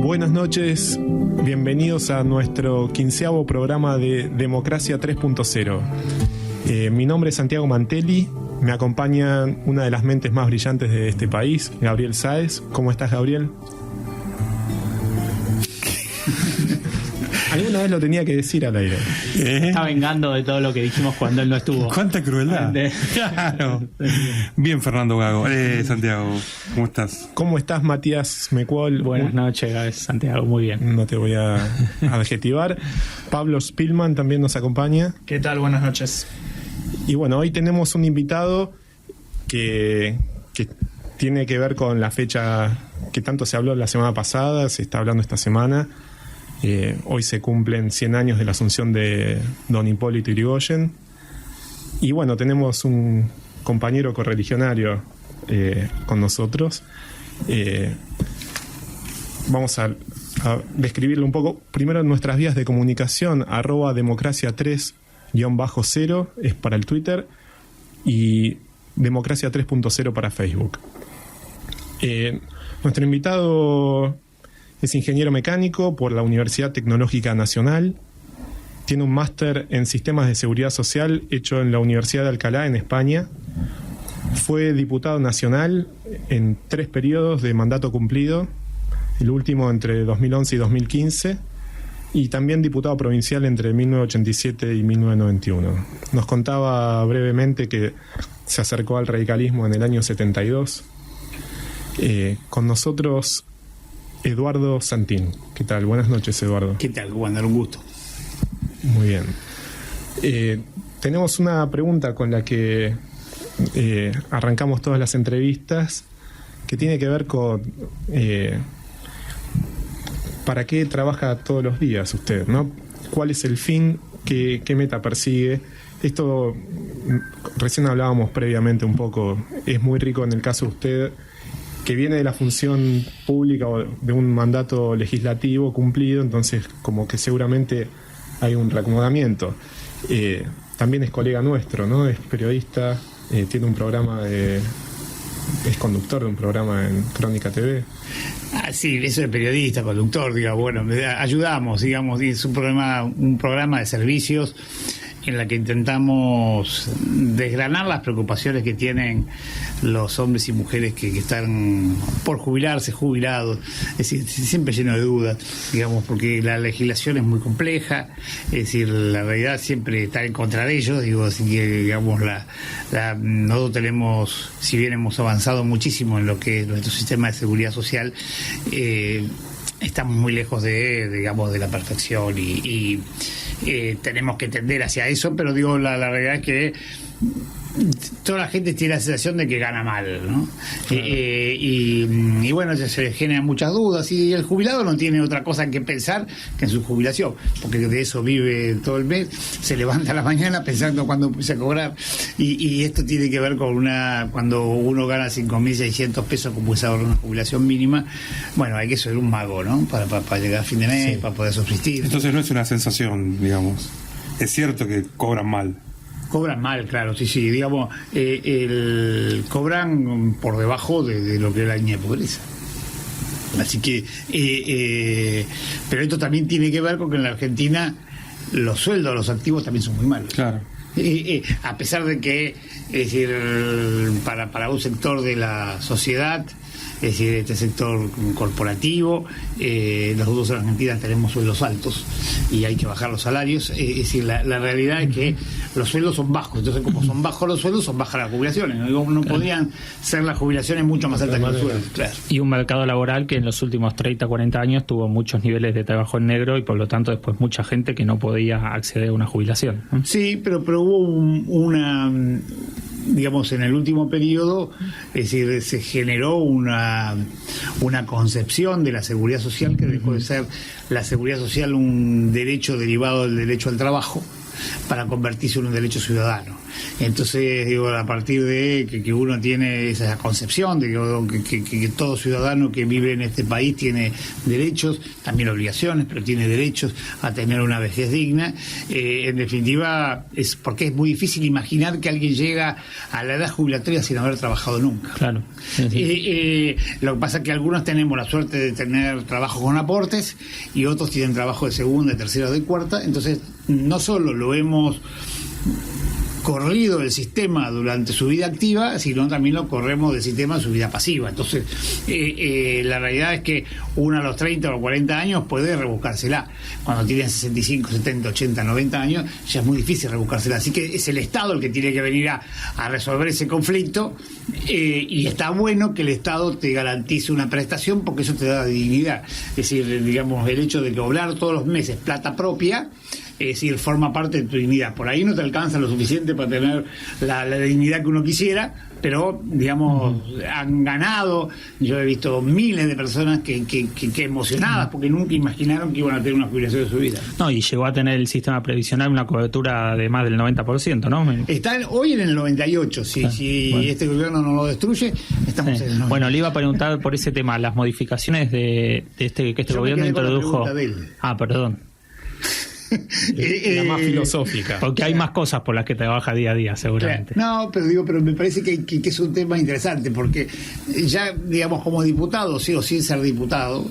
Buenas noches, bienvenidos a nuestro 15º programa de Democracia 3.0. Mi nombre es Santiago Mantelli, me acompaña una de las mentes más brillantes de este país, Gabriel Sáez. ¿Cómo estás, Gabriel? Alguna vez lo tenía que decir al aire. Está vengando de todo lo que dijimos cuando él no estuvo. ¡Cuánta crueldad! Claro. Bien, Fernando Gago. Santiago, ¿cómo estás? ¿Cómo estás, Matías Mecuol? Buenas noches, Santiago, muy bien. No te voy a adjetivar. Pablo Spillman también nos acompaña. ¿Qué tal? Buenas noches. Y bueno, hoy tenemos un invitado que tiene que ver con la fecha que tanto se habló la semana pasada, se está hablando esta semana. Hoy se cumplen 100 años de la asunción de don Hipólito Yrigoyen. Y bueno, tenemos un compañero correligionario con nosotros. Vamos a describirle un poco. Primero, nuestras vías de comunicación, @democracia3_0 es para el Twitter y Democracia 3.0 para Facebook. Nuestro invitado es ingeniero mecánico por la Universidad Tecnológica Nacional. Tiene un máster en Sistemas de Seguridad Social hecho en la Universidad de Alcalá, en España. Fue diputado nacional en 3 periodos de mandato cumplido, el último entre 2011 y 2015, y también diputado provincial entre 1987 y 1991. Nos contaba brevemente que se acercó al radicalismo en el año 72. Con nosotros Eduardo Santín. ¿Qué tal? Buenas noches, Eduardo. ¿Qué tal, Juan? Un gusto. Muy bien. Tenemos una pregunta con la que arrancamos todas las entrevistas, que tiene que ver con ¿para qué trabaja todos los días usted, ¿no? ¿Cuál es el fin? ¿Qué meta persigue? Esto, recién hablábamos previamente un poco, es muy rico en el caso de usted, que viene de la función pública o de un mandato legislativo cumplido, entonces como que seguramente hay un reacomodamiento. También es colega nuestro, ¿no? Es periodista, tiene un programa es conductor de un programa en Crónica TV. Sí, eso es periodista, conductor, digamos, bueno, ayudamos, digamos, es un programa de servicios en la que intentamos desgranar las preocupaciones que tienen los hombres y mujeres que están por jubilarse, jubilados, es decir, siempre lleno de dudas, digamos, porque la legislación es muy compleja, es decir, la realidad siempre está en contra de ellos, digo, así que, digamos, nosotros tenemos, si bien hemos avanzado muchísimo en lo que es nuestro sistema de seguridad social, estamos muy lejos de la perfección y tenemos que tender hacia eso, pero digo, la realidad es que toda la gente tiene la sensación de que gana mal, ¿no? Claro. Y bueno, se le generan muchas dudas y el jubilado no tiene otra cosa que pensar que en su jubilación, porque de eso vive todo el mes, se levanta a la mañana pensando cuándo empieza a cobrar y esto tiene que ver con cuando uno gana 5.600 pesos como es ahora una jubilación mínima, bueno, hay que ser un mago, ¿no? Para llegar a fin de mes, sí, para poder subsistir. Entonces no es una sensación, digamos, es cierto que cobran mal. Cobran mal, claro, sí, digamos, cobran por debajo de lo que es la línea de pobreza. Así que, pero esto también tiene que ver con que en la Argentina los sueldos de los activos también son muy malos. Claro. A pesar de que, es decir, para un sector de la sociedad, es decir, este sector corporativo, nosotros en Argentina tenemos sueldos altos y hay que bajar los salarios, es decir, la realidad es que los sueldos son bajos, entonces como son bajos los sueldos, son bajas las jubilaciones, no podrían ser las jubilaciones mucho más altas que los sueldos, claro. Y un mercado laboral que en los últimos 30, 40 años tuvo muchos niveles de trabajo en negro y por lo tanto después mucha gente que no podía acceder a una jubilación, ¿no? Sí, pero hubo una, digamos, en el último periodo, es decir, se generó una concepción de la seguridad social que dejó de ser la seguridad social un derecho derivado del derecho al trabajo para convertirse en un derecho ciudadano. Entonces, digo, a partir de que uno tiene esa concepción de que todo ciudadano que vive en este país tiene derechos, también obligaciones, pero tiene derechos a tener una vejez digna, en definitiva, es porque es muy difícil imaginar que alguien llega a la edad jubilatoria sin haber trabajado nunca. Claro. Sí. Lo que pasa es que algunos tenemos la suerte de tener trabajo con aportes y otros tienen trabajo de segunda, de tercera o de cuarta, entonces no solo lo hemos corrido del sistema durante su vida activa, sino también lo corremos del sistema en su vida pasiva. Entonces, la realidad es que uno a los 30 o 40 años puede rebuscársela. Cuando tiene 65, 70, 80, 90 años, ya es muy difícil rebuscársela. Así que es el Estado el que tiene que venir a resolver ese conflicto, y está bueno que el Estado te garantice una prestación porque eso te da dignidad. Es decir, digamos, el hecho de cobrar todos los meses plata propia, es decir, forma parte de tu dignidad. Por ahí no te alcanza lo suficiente para tener la dignidad que uno quisiera, pero, digamos, han ganado. Yo he visto miles de personas que emocionadas porque nunca imaginaron que iban a tener una jubilación de su vida. No, y llegó a tener el sistema previsional una cobertura de más del 90%, ¿no? Están hoy en el 98%. Si bueno, este gobierno no lo destruye, estamos en el 98%. Bueno, le iba a preguntar por ese tema, las modificaciones que este gobierno introdujo. Perdón. La más filosófica. Porque hay más cosas por las que trabaja día a día, seguramente. No, pero me parece que es un tema interesante, porque ya, digamos, como diputado, sí o sin ser diputado,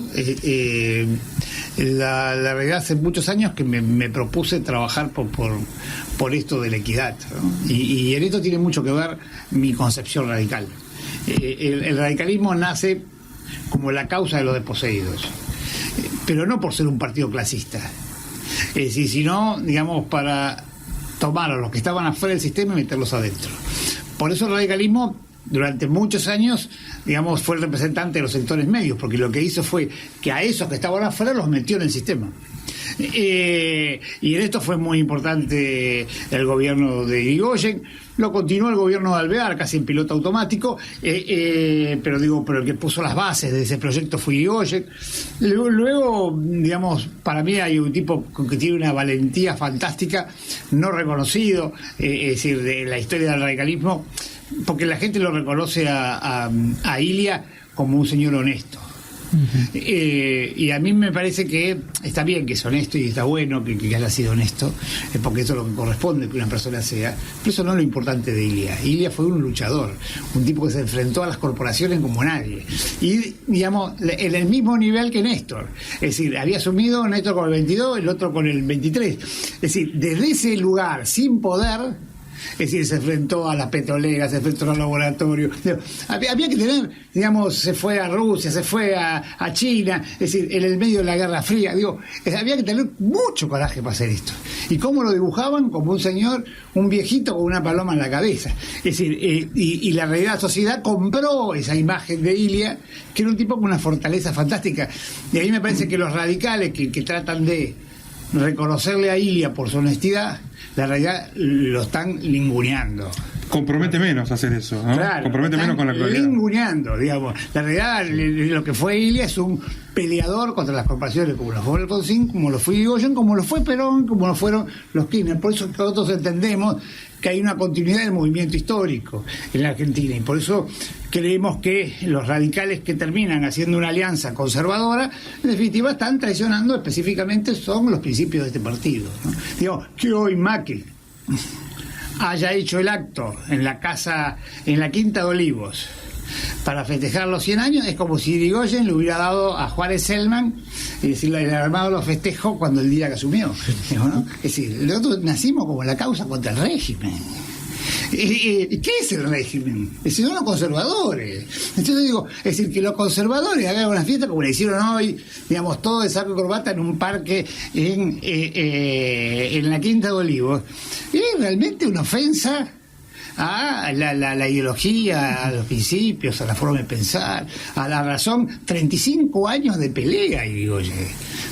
la realidad hace muchos años que me propuse trabajar por esto de la equidad, ¿no? Y en esto tiene mucho que ver mi concepción radical. El radicalismo nace como la causa de los desposeídos, pero no por ser un partido clasista. Es decir, sino, digamos, para tomar a los que estaban afuera del sistema y meterlos adentro. Por eso el radicalismo, durante muchos años, digamos, fue el representante de los sectores medios, porque lo que hizo fue que a esos que estaban afuera los metió en el sistema. Y en esto fue muy importante el gobierno de Irigoyen, lo continuó el gobierno de Alvear, casi en piloto automático, pero el que puso las bases de ese proyecto fue Irigoyen. Luego, digamos, para mí hay un tipo que tiene una valentía fantástica, no reconocido, es decir, de la historia del radicalismo, porque la gente lo reconoce a Ilia como un señor honesto. Uh-huh. Y a mí me parece que está bien que es honesto y está bueno que haya sido honesto, porque eso es lo que corresponde que una persona sea, pero eso no es lo importante de Ilia. Ilia fue un luchador, un tipo que se enfrentó a las corporaciones como nadie, y, digamos, en el mismo nivel que Néstor. Es decir, había asumido Néstor con el 22, el otro con el 23. Es decir, desde ese lugar sin poder, es decir, se enfrentó a las petroleras, se enfrentó al laboratorio. Había que tener, digamos, se fue a Rusia, se fue a China, es decir, en el medio de la Guerra Fría. Había que tener mucho coraje para hacer esto. ¿Y cómo lo dibujaban? Como un señor, un viejito con una paloma en la cabeza. Es decir, y la realidad de la sociedad compró esa imagen de Ilia, que era un tipo con una fortaleza fantástica. Y a mí me parece que los radicales que tratan de reconocerle a Ilia por su honestidad, la realidad lo están linguneando. Compromete menos hacer eso, ¿no? Claro, compromete menos con la actualidad. Linguneando, digamos. La realidad, lo que fue Ilia es un peleador contra las corporaciones, como lo fue Alfonsín, como lo fue Irigoyen, como lo fue Perón, como lo fueron los Kirchner. Por eso nosotros entendemos que hay una continuidad del movimiento histórico en la Argentina, y por eso creemos que los radicales que terminan haciendo una alianza conservadora, en definitiva están traicionando específicamente son los principios de este partido, ¿no? Digo, que hoy Macri haya hecho el acto en la casa, en la Quinta de Olivos, para festejar los 100 años, es como si Irigoyen le hubiera dado a Juárez Selman y decirle, le armado los festejos cuando el día que asumió, ¿no? Es decir, nosotros nacimos como la causa contra el régimen. ¿Qué es el régimen? Es decir, son los conservadores. Entonces digo, es decir, que los conservadores hagan una fiesta como le hicieron hoy, digamos, todo de saco y corbata en un parque en la Quinta de Olivos, es realmente una ofensa a la ideología, a los principios, a la forma de pensar, a la razón. 35 años de pelea, Irigoyen,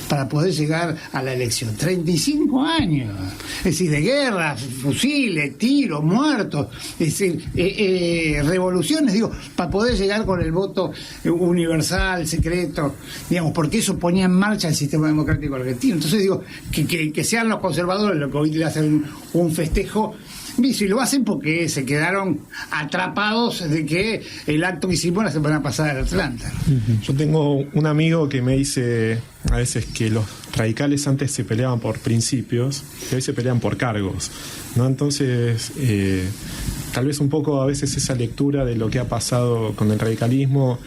para poder llegar a la elección. 35 años. Es decir, de guerras, fusiles, tiros, muertos, es decir, revoluciones, digo, para poder llegar con el voto universal, secreto, digamos, porque eso ponía en marcha el sistema democrático argentino. Entonces digo, que sean los conservadores los que hoy le hacen un festejo, vicio, y lo hacen porque se quedaron atrapados de que el acto que hicimos la semana pasada en Atlanta. Yo tengo un amigo que me dice a veces que los radicales antes se peleaban por principios y hoy se pelean por cargos, ¿no? Entonces, tal vez un poco a veces esa lectura de lo que ha pasado con el radicalismo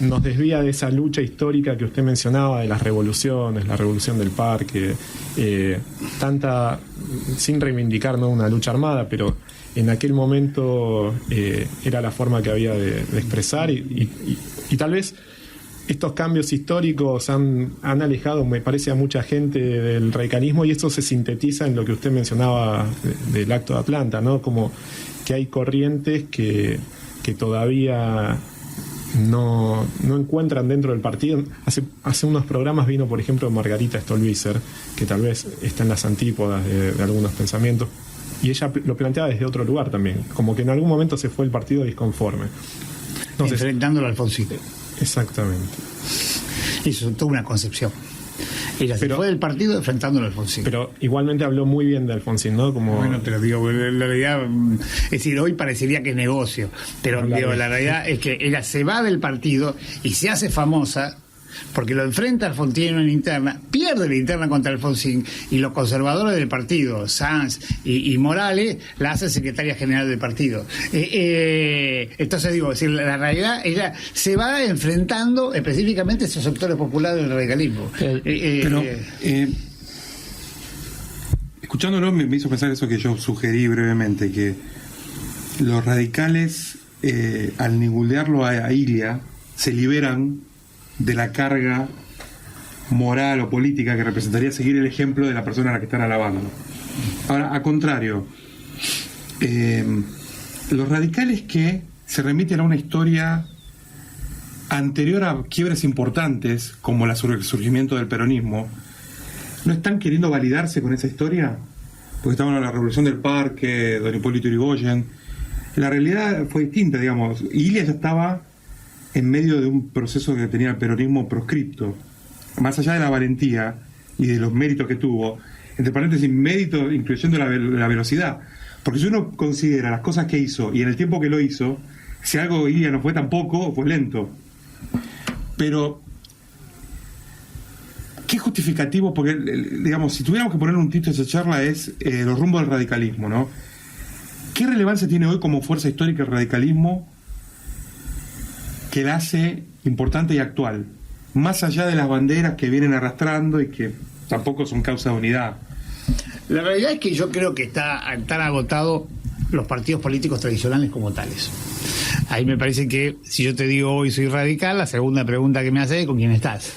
nos desvía de esa lucha histórica que usted mencionaba, de las revoluciones, la revolución del parque, tanta, sin reivindicar, ¿no?, una lucha armada, pero en aquel momento era la forma que había de expresar y tal vez estos cambios históricos han alejado, me parece, a mucha gente del radicalismo, y esto se sintetiza en lo que usted mencionaba del acto de Atlanta, ¿no? Como que hay corrientes que todavía no encuentran dentro del partido. Hace unos programas vino, por ejemplo, Margarita Stolbizer, que tal vez está en las antípodas de algunos pensamientos, y ella lo planteaba desde otro lugar también, como que en algún momento se fue el partido disconforme. Entonces, enfrentándolo a Alfonsín. Exactamente. Eso es toda una concepción. Ella se fue del partido enfrentándolo a Alfonsín. Pero igualmente habló muy bien de Alfonsín, ¿no? Como... Bueno, pero digo, la realidad, es decir, hoy parecería que es negocio, pero digo, la realidad es que ella se va del partido y se hace famosa porque lo enfrenta a Alfonsín en una interna, pierde la interna contra Alfonsín, y los conservadores del partido, Sanz y Morales, la hacen secretaria general del partido. Entonces digo, es decir, la realidad, ella se va enfrentando específicamente a esos sectores populares del radicalismo. Pero escuchándolo me hizo pensar eso que yo sugerí brevemente, que los radicales, al ningunearlo a Ilia, se liberan de la carga moral o política que representaría seguir el ejemplo de la persona a la que están alabando. Ahora, a contrario, los radicales que se remiten a una historia anterior a quiebres importantes, como el surgimiento del peronismo, ¿no están queriendo validarse con esa historia? Porque estaban en la Revolución del Parque, don Hipólito Yrigoyen. La realidad fue distinta, digamos. Ilia ya estaba en medio de un proceso que tenía el peronismo proscripto. Más allá de la valentía y de los méritos que tuvo, entre paréntesis, méritos incluyendo la velocidad, porque si uno considera las cosas que hizo y en el tiempo que lo hizo, si algo Ilia no fue tampoco, fue lento. Pero ¿qué justificativo? Porque, digamos, si tuviéramos que poner un título a esa charla es los rumbos del radicalismo, ¿no? ¿Qué relevancia tiene hoy como fuerza histórica el radicalismo que la hace importante y actual, más allá de las banderas que vienen arrastrando y que tampoco son causa de unidad? La realidad es que yo creo que están agotados los partidos políticos tradicionales como tales. Ahí me parece que si yo te digo hoy soy radical, la segunda pregunta que me hace es ¿con quién estás?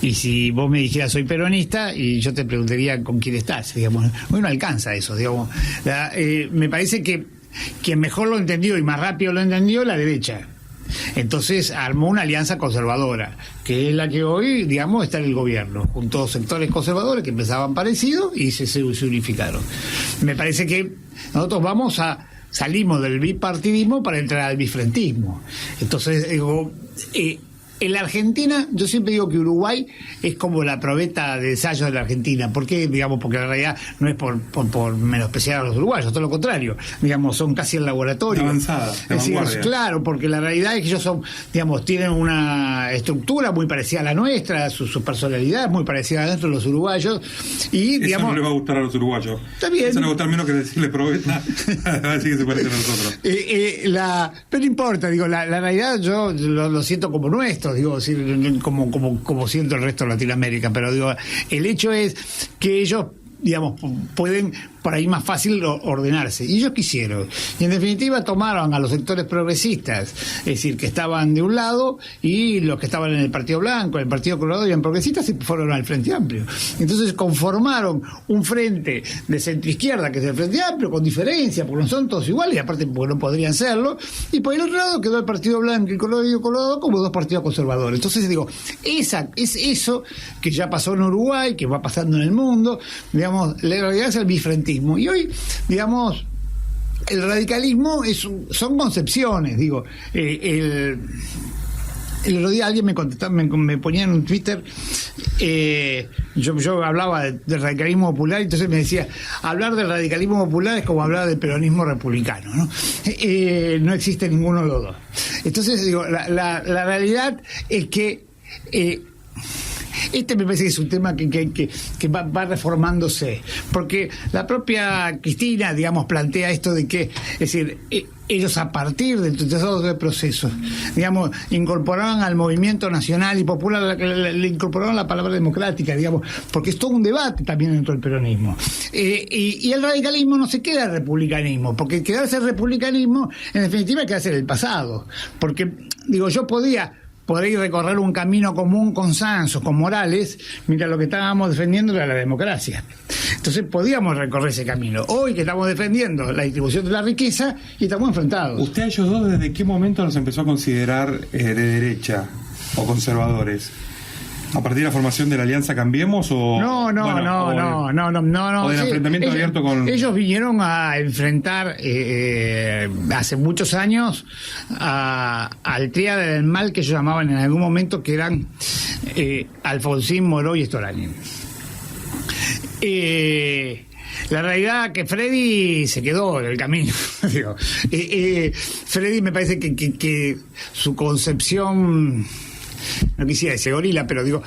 Y si vos me dijeras soy peronista, y yo te preguntaría ¿con quién estás? Digamos, hoy no alcanza eso, digamos. Me parece que quien mejor lo entendió y más rápido lo entendió, la derecha. Entonces armó una alianza conservadora, que es la que hoy, digamos, está en el gobierno, junto a sectores conservadores que empezaban parecidos y se unificaron. Me parece que nosotros salimos del bipartidismo para entrar al bifrentismo. Entonces, digo, en la Argentina, yo siempre digo que Uruguay es como la probeta de ensayo de la Argentina. ¿Por qué? Digamos, porque la realidad no es por menospreciar a los uruguayos, todo lo contrario. Digamos, son casi el laboratorio. Avanzada, es decir, claro, porque la realidad es que ellos son, digamos, tienen una estructura muy parecida a la nuestra, su personalidad es muy parecida a la nuestra, los uruguayos. Y, digamos, eso no le va a gustar a los uruguayos. Está bien. Eso le va a gustar menos que decirle probeta. Así que se parece a nosotros. Pero no importa, digo, la realidad yo lo siento como nuestro. Digo, como siento el resto de Latinoamérica, pero digo, el hecho es que ellos, digamos, pueden por ahí más fácil ordenarse, y ellos quisieron, y en definitiva tomaron a los sectores progresistas, es decir, que estaban de un lado, y los que estaban en el Partido Blanco, en el Partido Colorado y en progresistas, se fueron al Frente Amplio. Entonces conformaron un frente de centroizquierda, que es el Frente Amplio, con diferencia, porque no son todos iguales, y aparte porque no podrían serlo, y por el otro lado quedó el Partido Blanco y el Colorado como dos partidos conservadores. Entonces digo, es eso que ya pasó en Uruguay, que va pasando en el mundo, digamos, la realidad es el bifrentismo. Y hoy, digamos, el radicalismo son concepciones, digo, el otro día alguien me contestaba, me ponía en un Twitter, yo hablaba del radicalismo popular, y entonces me decía, hablar del radicalismo popular es como hablar del peronismo republicano, ¿no? No existe ninguno de los dos. Entonces, digo, la realidad es que este me parece que es un tema que va reformándose, porque la propia Cristina, digamos, plantea esto de que, es decir, ellos a partir de todos los procesos, digamos, incorporaron al movimiento nacional y popular, le incorporaron la palabra democrática, digamos, porque es todo un debate también dentro del peronismo. Y el radicalismo no se queda en republicanismo, porque quedarse en republicanismo, en definitiva, es quedarse en el pasado. Porque, digo, yo podría recorrer un camino común con Sansos, con Morales, mientras lo que estábamos defendiendo era la democracia. Entonces podíamos recorrer ese camino. Hoy que estamos defendiendo la distribución de la riqueza y estamos enfrentados. ¿Usted a ellos dos desde qué momento los empezó a considerar de derecha o conservadores? ¿A partir de la formación de la Alianza Cambiemos o...? No. ¿O del enfrentamiento abierto con...? Ellos vinieron a enfrentar hace muchos años al tríade del mal que ellos llamaban en algún momento, que eran Alfonsín, Moró y Stolani. La realidad que Freddy se quedó en el camino. Digo, Freddy me parece que su concepción... No quisiera decir gorila, pero digo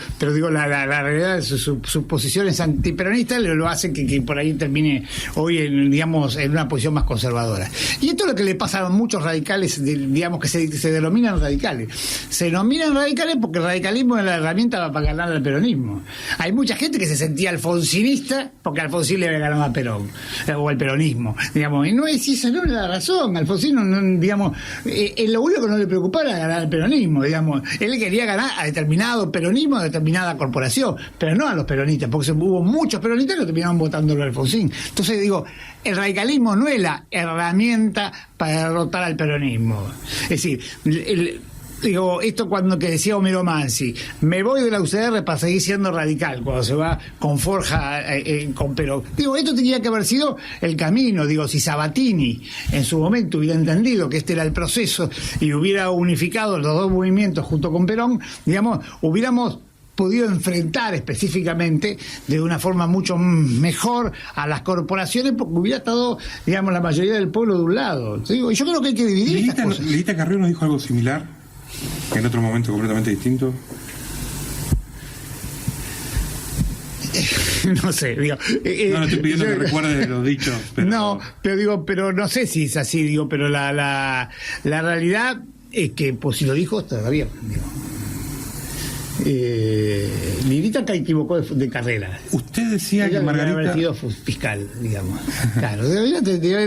la realidad de sus posiciones antiperonistas lo hacen que por ahí termine hoy en una posición más conservadora. Y esto es lo que le pasa a muchos radicales, digamos, que se denominan radicales. Se denominan radicales porque el radicalismo es la herramienta para ganar al peronismo. Hay mucha gente que se sentía alfonsinista porque Alfonsín le había ganado a Perón, o al peronismo, digamos, y no es esa, no es la razón. Alfonsín, digamos, lo único que no le preocupaba era ganar al peronismo, digamos. Él quería ganar a determinado peronismo, a determinada corporación, pero no a los peronistas, porque hubo muchos peronistas que terminaron votando a Alfonsín. Entonces digo, el radicalismo no es la herramienta para derrotar al peronismo. Es decir, digo, esto cuando que decía Homero Mansi, me voy de la UCR para seguir siendo radical, cuando se va con Forja con Perón. Digo, esto tenía que haber sido el camino. Digo, si Sabatini en su momento hubiera entendido que este era el proceso y hubiera unificado los dos movimientos junto con Perón, digamos, hubiéramos podido enfrentar específicamente de una forma mucho mejor a las corporaciones, porque hubiera estado, digamos, la mayoría del pueblo de un lado. Digo, yo creo que hay que dividir estas cosas. Lilita Carrió nos dijo algo similar, en otro momento completamente distinto. No sé, digo, no estoy pidiendo que recuerde los dichos, pero... No, pero no sé si es así, digo, pero la realidad es que, pues si lo dijo, está bien, digo. Lilita que equivocó de carrera. Usted decía que Margarita haber sido fiscal, digamos. Claro,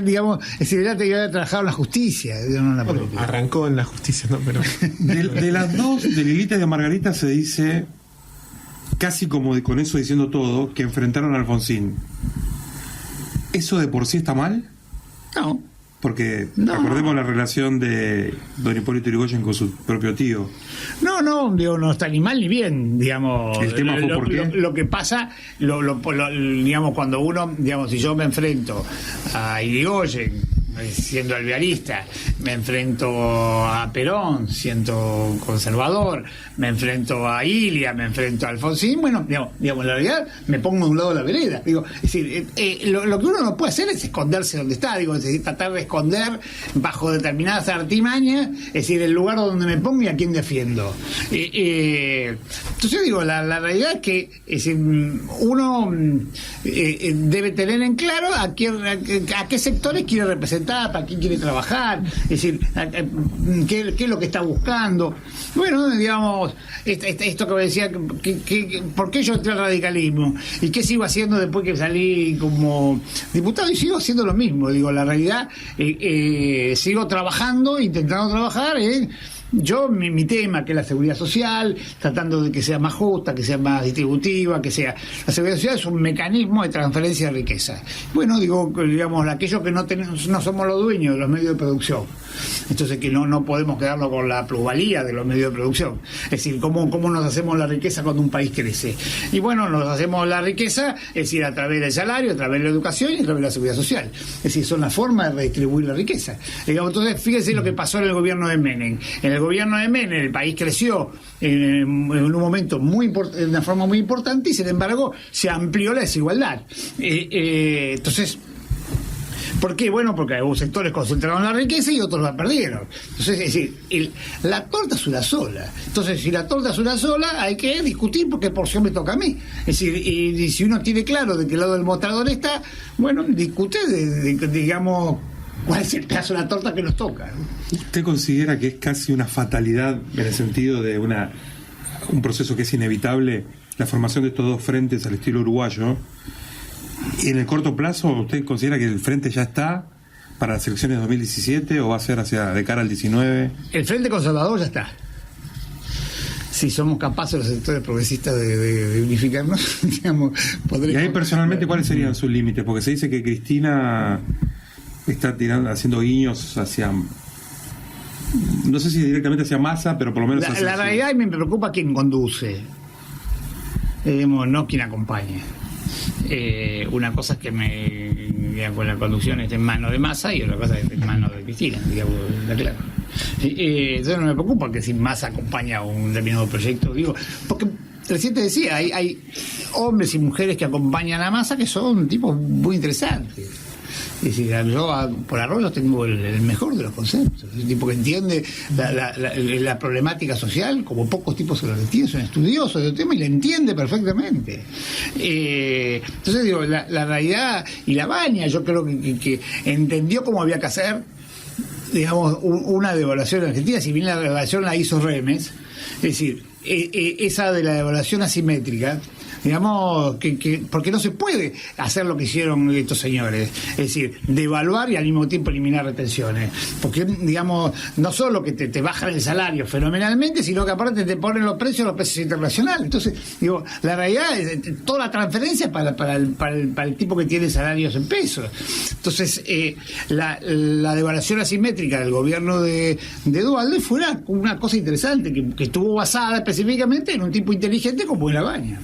digamos, debería haber trabajado en la justicia, no en la política. Arrancó en la justicia, ¿no? Pero de las dos, de Lilita y de Margarita, se dice, casi como con eso diciendo todo, que enfrentaron a Alfonsín. ¿Eso de por sí está mal? No. Porque recordemos la relación de don Hipólito Yrigoyen con su propio tío. No, digo, no está ni mal ni bien, digamos. El tema fue por qué. Lo que pasa, digamos, cuando uno, digamos, si yo me enfrento a Yrigoyen siendo alvearista, me enfrento a Perón siendo conservador, me enfrento a Ilia, me enfrento a Alfonsín, bueno, digamos, la realidad me pongo de un lado de la vereda. Digo, es decir, lo que uno no puede hacer es esconderse donde está, digo, es decir, tratar de esconder bajo determinadas artimañas, es decir, el lugar donde me pongo y a quién defiendo. Entonces digo, la realidad es que es decir, uno debe tener en claro a qué sectores quiere representar, para quién quiere trabajar, es decir, qué es lo que está buscando. Bueno, digamos, esto que me decía, ¿por qué yo entré al radicalismo? ¿Y qué sigo haciendo después que salí como diputado? Y sigo haciendo lo mismo, digo, la realidad, sigo trabajando, intentando trabajar, yo, mi tema, que es la seguridad social, tratando de que sea más justa, que sea más distributiva, que sea... La seguridad social es un mecanismo de transferencia de riqueza. Bueno, digamos, aquellos que no somos los dueños de los medios de producción. Entonces, que no podemos quedarnos con la plusvalía de los medios de producción. Es decir, ¿cómo nos hacemos la riqueza cuando un país crece? Y bueno, nos hacemos la riqueza, es decir, a través del salario, a través de la educación y a través de la seguridad social. Es decir, son las formas de redistribuir la riqueza. Digamos, entonces, fíjense lo que pasó en el gobierno de Menem. En el el gobierno de Menem el país creció en un momento de una forma muy importante y sin embargo se amplió la desigualdad. Entonces, ¿por qué? Bueno, porque algunos sectores concentraron la riqueza y otros la perdieron. Entonces, es decir, la torta es una sola. Entonces, si la torta es una sola, hay que discutir por qué porción me toca a mí. Es decir, y si uno tiene claro de qué lado del mostrador está, bueno, discute, digamos, cuál es el pedazo de la torta que nos toca. ¿Usted considera que es casi una fatalidad en el sentido de un proceso que es inevitable, la formación de estos dos frentes al estilo uruguayo? ¿Y en el corto plazo usted considera que el frente ya está para las elecciones de 2017 o va a ser de cara al 19? El frente conservador ya está. Si somos capaces los sectores progresistas de unificarnos, digamos, podremos... Y ahí personalmente, ¿cuáles serían sus límites? Porque se dice que Cristina está haciendo guiños hacia... No sé si directamente hacia Massa, pero por lo menos hacia... La realidad me preocupa quién conduce, no quien acompañe. Una cosa es que con la conducción esté en manos de Massa y otra cosa es en manos de Cristina, digamos, está claro. Entonces no me preocupa que si Massa acompaña un determinado proyecto, digo, porque recién te decía, hay hombres y mujeres que acompañan a Massa que son tipos muy interesantes. Es decir, yo por Arroyo tengo el mejor de los conceptos. Es un tipo que entiende la problemática social como pocos tipos se lo entienden, son estudiosos del tema y la entiende perfectamente. Entonces digo, la realidad y la Baña, yo creo que entendió cómo había que hacer, digamos, una devaluación en Argentina, si bien la devaluación la hizo Remes, es decir, esa de la devaluación asimétrica, digamos, porque no se puede hacer lo que hicieron estos señores, es decir, devaluar y al mismo tiempo eliminar retenciones, porque, digamos, no solo que te bajan el salario fenomenalmente, sino que aparte te ponen los precios internacionales. Entonces, digo, la realidad es toda la transferencia para el tipo que tiene salarios en pesos. Entonces, la devaluación asimétrica del gobierno de Duhalde fue una cosa interesante, que estuvo basada específicamente en un tipo inteligente como era Baña.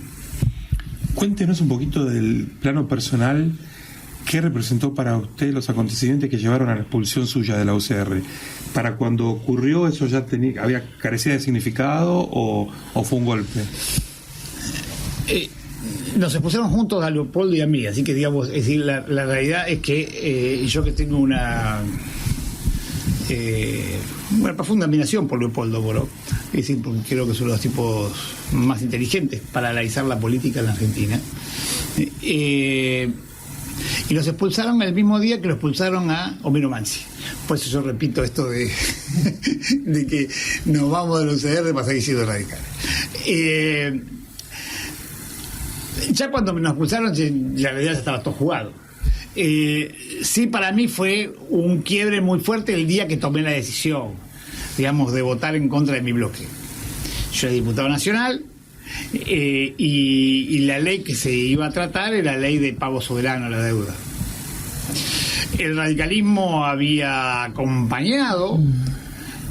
Cuéntenos un poquito del plano personal, ¿qué representó para usted los acontecimientos que llevaron a la expulsión suya de la UCR? ¿Para cuando ocurrió eso ya carecía de significado o fue un golpe? Nos expusieron juntos a Leopoldo y a mí, así que digamos, es decir, la realidad es que yo que tengo una profunda admiración por Leopoldo Boró, es decir, porque creo que son los tipos más inteligentes para analizar la política en la Argentina, y los expulsaron el mismo día que lo expulsaron a Homero Mansi. Por eso yo repito esto de que nos vamos de los UCR para seguir siendo radicales. Ya cuando nos expulsaron, la realidad ya estaba todo jugado. Sí, para mí fue un quiebre muy fuerte el día que tomé la decisión, digamos, de votar en contra de mi bloque. Yo era diputado nacional y la ley que se iba a tratar era la ley de pago soberano a la deuda. El radicalismo había acompañado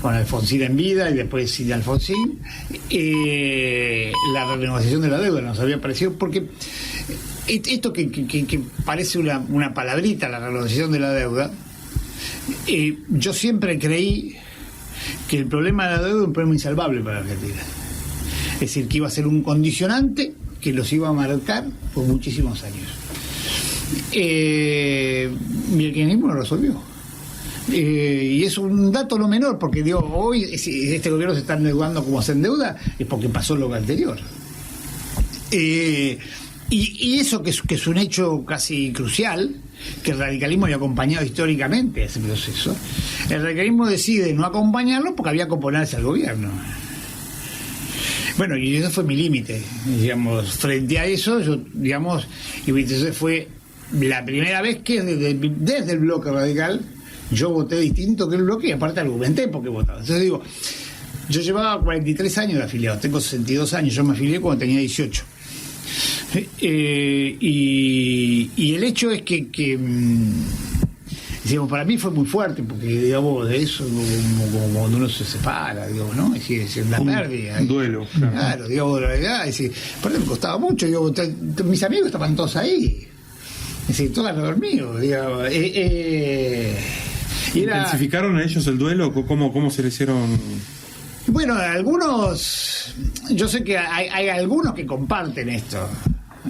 con Alfonsín en vida y después sin Alfonsín la renegociación de la deuda. Nos había parecido, porque esto que parece una palabrita, la renegociación de la deuda, yo siempre creí que el problema de la deuda es un problema insalvable para la Argentina. Es decir, que iba a ser un condicionante que los iba a marcar por muchísimos años. Y el kirchnerismo lo resolvió. Y es un dato no menor, porque digo, hoy si este gobierno se está endeudando como se endeuda, es porque pasó lo anterior. Y eso que es un hecho casi crucial, que el radicalismo había acompañado históricamente a ese proceso, el radicalismo decide no acompañarlo porque había que oponerse al gobierno. Bueno, y eso fue mi límite, digamos, frente a eso, yo, digamos, y entonces fue la primera vez que desde el bloque radical yo voté distinto que el bloque y aparte argumenté por qué votaba. Entonces digo, yo llevaba 43 años de afiliado, tengo 62 años, yo me afilié cuando tenía 18. Y el hecho es que digamos, para mí fue muy fuerte, porque digamos, de eso como cuando uno se separa, digamos, ¿no? Es decir, una pérdida. Un duelo. Claro, digamos, la verdad, es decir, aparte me costaba mucho, digo, mis amigos estaban todos ahí. Es decir, todos alrededor mío, digamos. ¿Intensificaron a ellos el duelo? ¿Cómo se le hicieron? Bueno, yo sé que hay algunos que comparten esto.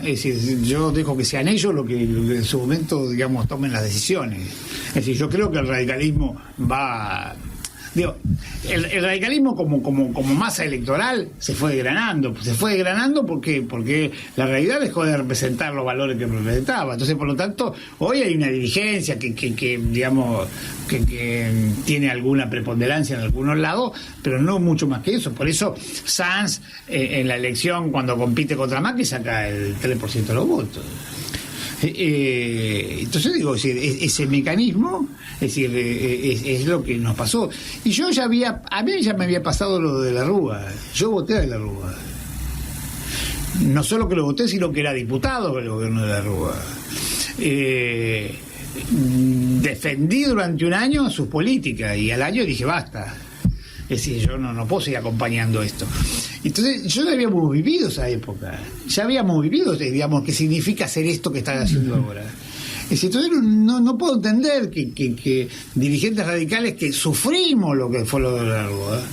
Es decir, yo dejo que sean ellos los que en su momento, digamos, tomen las decisiones. Es decir, yo creo que el radicalismo va... Digo, el radicalismo como masa electoral se fue desgranando porque la realidad dejó de representar los valores que representaba. Entonces, por lo tanto, hoy hay una dirigencia que digamos que tiene alguna preponderancia en algunos lados, pero no mucho más que eso. Por eso Sanz en la elección, cuando compite contra Macri, saca el 3% de los votos. Entonces digo, ese mecanismo, es lo que nos pasó. Y a mí ya me había pasado lo de la Rúa. Yo voté a la Rúa. No solo que lo voté, sino que era diputado del gobierno de la Rúa. Defendí durante un año sus políticas y al año dije basta. Es decir, yo no puedo seguir acompañando esto. Entonces, ya habíamos vivido esa época. Ya habíamos vivido, digamos, qué significa hacer esto que están haciendo ahora. Es decir, entonces no puedo entender que dirigentes radicales que sufrimos lo que fue lo de la Rúa,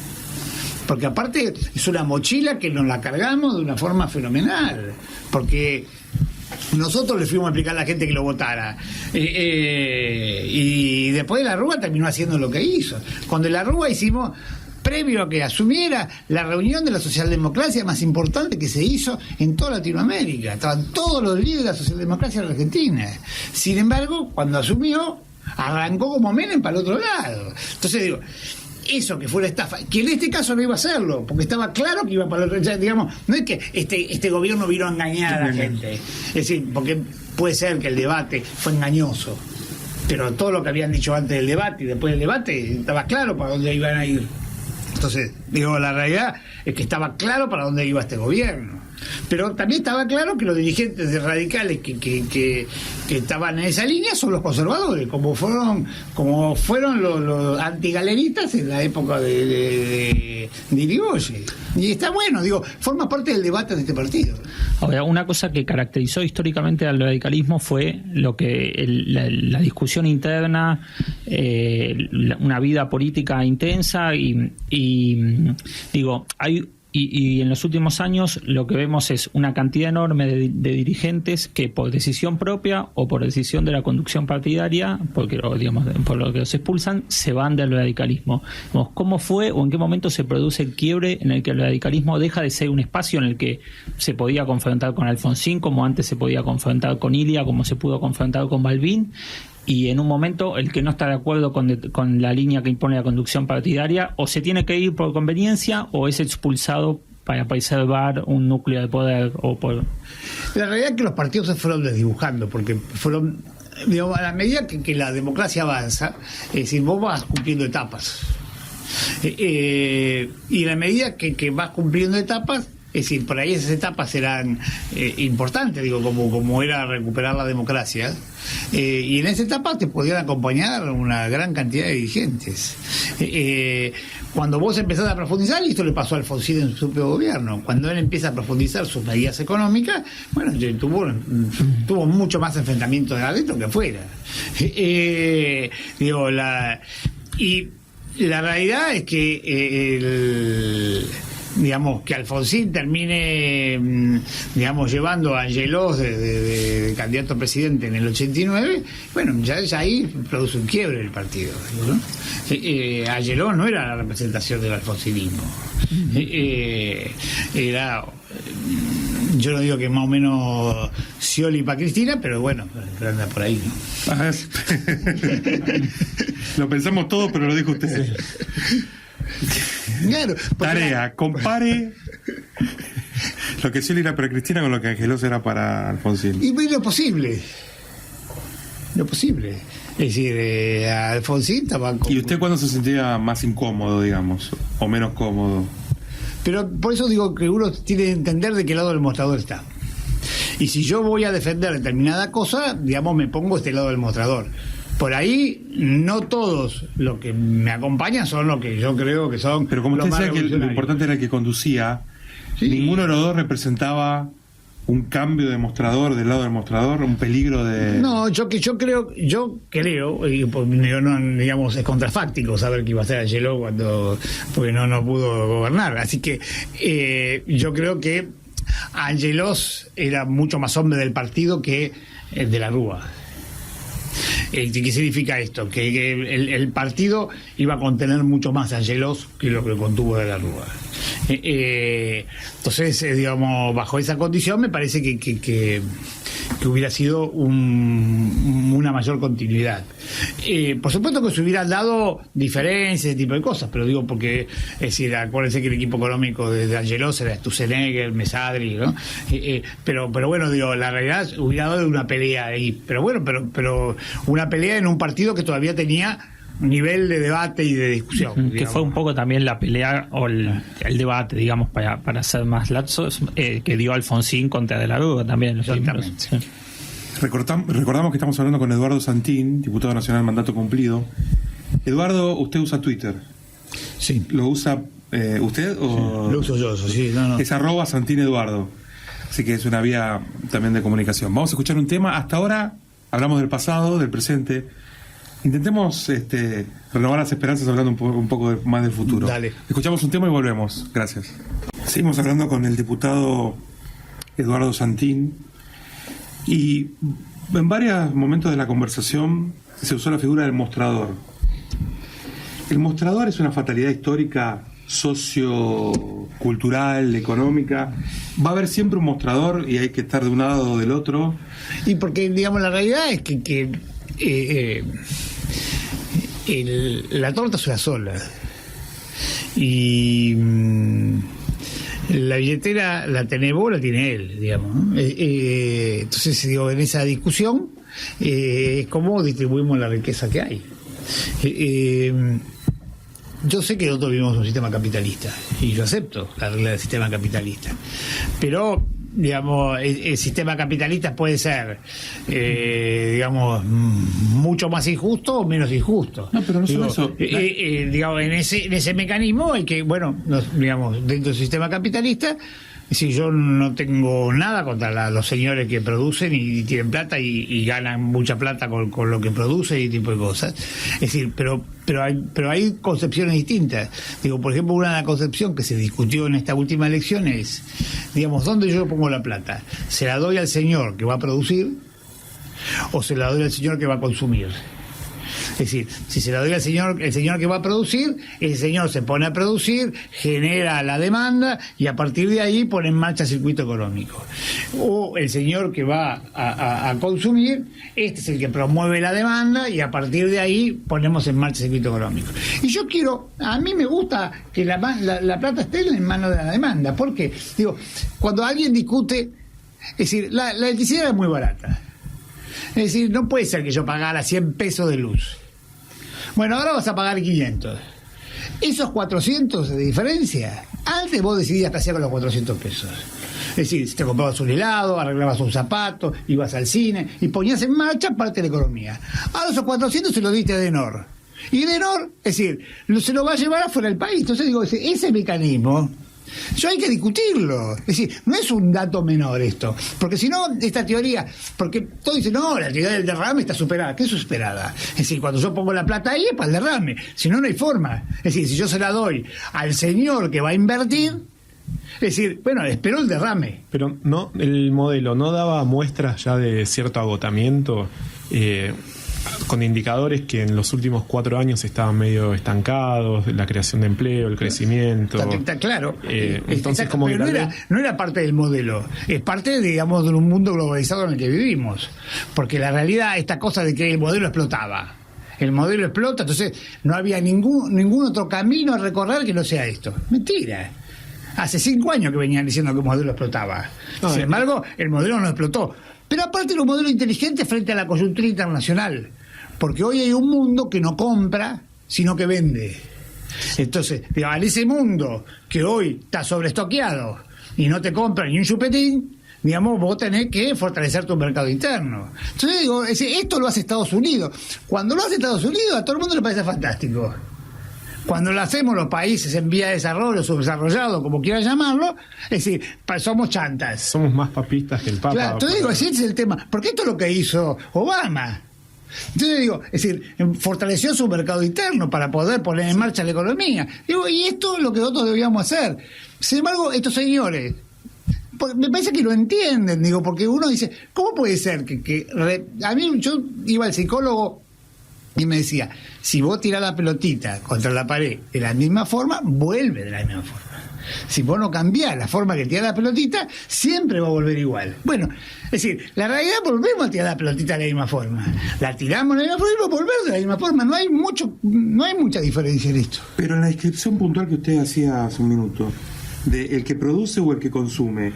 porque aparte es una mochila que nos la cargamos de una forma fenomenal, porque nosotros le fuimos a explicar a la gente que lo votara, y después de la Rúa terminó haciendo lo que hizo. Cuando la Rúa hicimos, previo a que asumiera, la reunión de la socialdemocracia más importante que se hizo en toda Latinoamérica. Estaban todos los líderes de la socialdemocracia en Argentina. Sin embargo, cuando asumió, arrancó como Menem para el otro lado. Entonces digo, eso que fue la estafa, que en este caso no iba a hacerlo, porque estaba claro que iba para el otro lado. Digamos, no es que este gobierno vino a engañar a la gente. Es decir, porque puede ser que el debate fue engañoso, pero todo lo que habían dicho antes del debate y después del debate estaba claro para dónde iban a ir. Entonces, digo, la realidad es que estaba claro para dónde iba este gobierno. Pero también estaba claro que los dirigentes de radicales que estaban en esa línea son los conservadores, como fueron los antigaleristas en la época de Irigoyen. Y está bueno, digo, forma parte del debate de este partido. Ahora, una cosa que caracterizó históricamente al radicalismo fue lo que la discusión interna, una vida política intensa y digo, y en los últimos años lo que vemos es una cantidad enorme de dirigentes que por decisión propia o por decisión de la conducción partidaria, digamos, por lo que los expulsan, se van del radicalismo. ¿Cómo fue o en qué momento se produce el quiebre en el que el radicalismo deja de ser un espacio en el que se podía confrontar con Alfonsín, como antes se podía confrontar con Ilia, como se pudo confrontar con Balbín? Y en un momento el que no está de acuerdo con la línea que impone la conducción partidaria o se tiene que ir por conveniencia o es expulsado para preservar un núcleo de poder o por... La realidad es que los partidos se fueron desdibujando porque fueron, digamos, a la medida que la democracia avanza, es decir, vos vas cumpliendo etapas, y a la medida que vas cumpliendo etapas, es decir, por ahí esas etapas eran importantes, digo, como era recuperar la democracia, y en esa etapa te podían acompañar una gran cantidad de dirigentes. Cuando vos empezás a profundizar, y esto le pasó a Alfonsín en su propio gobierno, cuando él empieza a profundizar sus medidas económicas, bueno, tuvo mucho más enfrentamiento de adentro que afuera. Y la realidad es que digamos, que Alfonsín termine, digamos, llevando a Angelós de candidato a presidente en el 89, bueno, ya ahí produce un quiebre del partido, ¿no? Angelós no era la representación del alfonsinismo, era, yo no digo que más o menos Scioli para Cristina, pero bueno, anda por ahí, ¿no? Lo pensamos todos, pero lo dijo usted. Claro, tarea, compare lo que Scioli era para Cristina con lo que Angelós era para Alfonsín. Y lo posible. Es decir, Alfonsín estaba... ¿Y usted cuándo se sentía más incómodo, digamos, o menos cómodo? Pero por eso digo que uno tiene que entender de qué lado del mostrador está. Y si yo voy a defender determinada cosa, digamos, me pongo a este lado del mostrador. Por ahí, no todos los que me acompañan son los que yo creo que son. Pero como usted decía que lo importante era el que conducía, ¿sí? Ninguno de los dos representaba un cambio de mostrador, del lado del mostrador, un peligro de... No, yo creo, y no, digamos, es contrafáctico saber que iba a ser Angelós porque no pudo gobernar. Así que yo creo que Angelós era mucho más hombre del partido que de la Rúa. ¿Qué significa esto? Que el partido iba a contener mucho más a Angelós que lo que contuvo de la Rúa. Entonces, digamos, bajo esa condición me parece que hubiera sido una mayor continuidad. Por supuesto que se hubieran dado diferencias, ese tipo de cosas, pero digo porque, es decir, acuérdense que el equipo económico de Angelós era Sturzenegger, Mesadri, ¿no? Pero bueno, digo, la realidad hubiera dado una pelea ahí, pero bueno, pero una pelea en un partido que todavía tenía nivel de debate y de discusión. Que fue un poco también la pelea o el debate, digamos, para ser más laxos, que dio Alfonsín contra De la Rúa también. Exactamente. Sí. Recordamos que estamos hablando con Eduardo Santín, diputado nacional mandato cumplido. Eduardo, usted usa Twitter. Sí. ¿Lo usa usted o...? Lo uso yo, sí. No. Es @Santín_Eduardo. Así que es una vía también de comunicación. Vamos a escuchar un tema. Hasta ahora hablamos del pasado, del presente. Intentemos renovar las esperanzas hablando un poco más del futuro. Dale. Escuchamos un tema y volvemos. Gracias. Seguimos hablando con el diputado Eduardo Santín. Y en varios momentos de la conversación se usó la figura del mostrador. El mostrador es una fatalidad histórica, sociocultural, económica. Va a haber siempre un mostrador y hay que estar de un lado o del otro. Y porque, digamos, la realidad es que la torta es una sola. Y la billetera la tenés vos, la tiene él, digamos, ¿no? Entonces, digo, en esa discusión es cómo distribuimos la riqueza que hay. Yo sé que nosotros vivimos un sistema capitalista y yo acepto la regla del sistema capitalista, pero digamos, el sistema capitalista puede ser, digamos, mucho más injusto o menos injusto. No, pero no solo eso. Digamos, en ese mecanismo hay que, bueno, digamos, dentro del sistema capitalista, si yo no tengo nada contra los señores que producen y tienen plata y ganan mucha plata con lo que producen y tipo de cosas. Es decir, pero hay concepciones distintas. Digo, por ejemplo, una concepción que se discutió en esta última elección es, digamos, ¿dónde yo pongo la plata? ¿Se la doy al señor que va a producir o se la doy al señor que va a consumir? Es decir, si se la doy al señor, el señor que va a producir, el señor se pone a producir, genera la demanda y a partir de ahí pone en marcha el circuito económico. O el señor que va a consumir, este es el que promueve la demanda y a partir de ahí ponemos en marcha el circuito económico. Y a mí me gusta que la plata esté en manos de la demanda. ¿Por qué? Digo, cuando alguien discute, es decir, la electricidad es muy barata. Es decir, no puede ser que yo pagara 100 pesos de luz. Bueno, ahora vas a pagar 500. Esos 400 de diferencia, antes vos decidías qué hacías con los 400 pesos. Es decir, si te comprabas un helado, arreglabas un zapato, ibas al cine y ponías en marcha parte de la economía. Ahora esos 400 se los diste a Edenor. Y Edenor, es decir, se lo va a llevar afuera del país. Entonces digo, ese mecanismo... Eso hay que discutirlo. Es decir, no es un dato menor esto. Porque si no, esta teoría... Porque todos dicen, no, la teoría del derrame está superada. ¿Qué es superada? Es decir, cuando yo pongo la plata ahí es para el derrame. Si no, no hay forma. Es decir, si yo se la doy al señor que va a invertir... Es decir, bueno, esperó el derrame. Pero no, el modelo no daba muestras ya de cierto agotamiento, con indicadores que en los últimos 4 años estaban medio estancados, la creación de empleo, el crecimiento. Está claro. Entonces, como pero no era parte del modelo, es parte, digamos, de un mundo globalizado en el que vivimos. Porque la realidad, esta cosa de que el modelo explotaba. El modelo explota, entonces no había ningún otro camino a recorrer que no sea esto. Mentira. Hace 5 años que venían diciendo que el modelo explotaba. Sin embargo, el modelo no explotó. Pero aparte era un modelo inteligente frente a la coyuntura internacional. Porque hoy hay un mundo que no compra, sino que vende. Entonces, en ese mundo que hoy está sobreestoqueado y no te compra ni un chupetín, digamos, vos tenés que fortalecer tu mercado interno. Entonces digo, esto lo hace Estados Unidos. Cuando lo hace Estados Unidos, a todo el mundo le parece fantástico. Cuando lo hacemos los países en vía de desarrollo, subdesarrollados, como quieran llamarlo, es decir, somos chantas. Somos más papistas que el Papa. Claro, entonces digo, ese es el tema. Porque esto es lo que hizo Obama. Entonces digo, es decir, fortaleció su mercado interno para poder poner en marcha la economía. Digo, y esto es lo que nosotros debíamos hacer. Sin embargo, estos señores, me parece que lo entienden, digo, porque uno dice, ¿cómo puede ser a mí, yo iba al psicólogo y me decía, si vos tirás la pelotita contra la pared de la misma forma, vuelve de la misma forma. Si vos no cambiás la forma que tira la pelotita, siempre va a volver igual. Bueno, es decir, la realidad, volvemos a tirar la pelotita de la misma forma. La tiramos de la misma forma y va a volver de la misma forma. No hay mucha diferencia en esto. Pero en la descripción puntual que usted hacía hace un minuto, de el que produce o el que consume,